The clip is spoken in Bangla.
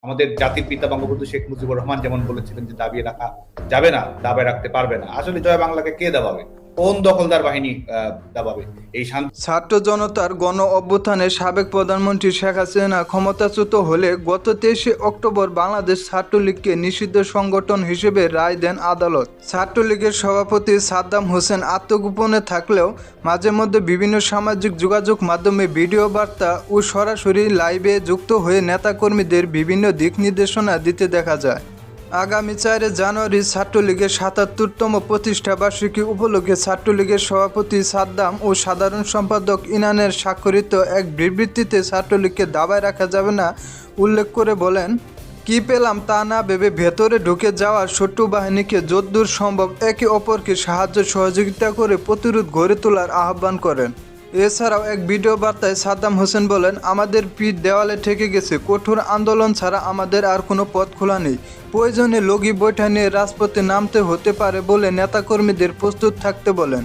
আমাদের জাতির পিতা বঙ্গবন্ধু শেখ মুজিবুর রহমান যেমন বলেছিলেন যে দাবিয়ে রাখা যাবে না, দাবায় রাখতে পারবে না। আসলে জয় বাংলাকে কে দাবাবে? কোন দখলদার বাহিনী দাবাবে এই শান্তি? ছাত্র জনতার গণ অভ্যুত্থানে সাবেক প্রধানমন্ত্রী শেখ হাসিনা ক্ষমতাচ্যুত হলে গত 23শে অক্টোবর বাংলাদেশ ছাত্রলীগকে নিষিদ্ধ সংগঠন হিসেবে রায় দেন আদালত। ছাত্রলীগের সভাপতি সাদ্দাম হোসেন আত্মগোপনে থাকলেও মাঝে মধ্যে বিভিন্ন সামাজিক যোগাযোগ মাধ্যমে ভিডিও বার্তা ও সরাসরি লাইভে যুক্ত হয়ে নেতাকর্মীদের বিভিন্ন দিক নির্দেশনা দিতে দেখা যায়। আগামী 4 জানুয়ারি ছাত্রলীগের ৭৭তম প্রতিষ্ঠা বার্ষিকী উপলক্ষে ছাত্রলীগের সভাপতি সাদ্দাম ও সাধারণ সম্পাদক ইনানের স্বাক্ষরিত এক বিবৃতিতে ছাত্রলীগকে দাবায় রাখা যাবে না উল্লেখ করে বলেন, কি পেলাম তা না ভেবে ভেতরে ঢুকে যাওয়ার শত্রু বাহিনীকে যদ্দূর সম্ভব একে অপরকে সাহায্য সহযোগিতা করে প্রতিরোধ গড়ে তোলার আহ্বান করেন। এছাড়াও এক ভিডিও বার্তায় সাদ্দাম হোসেন বলেন, আমাদের পিঠ দেওয়ালে ঠেকে গেছে, কঠোর আন্দোলন ছাড়া আমাদের আর কোনো পথ খোলা নেই, প্রয়োজনে লগি বৈঠা নিয়ে রাজপথে নামতে হতে পারে বলে নেতাকর্মীদের প্রস্তুত থাকতে বলেন।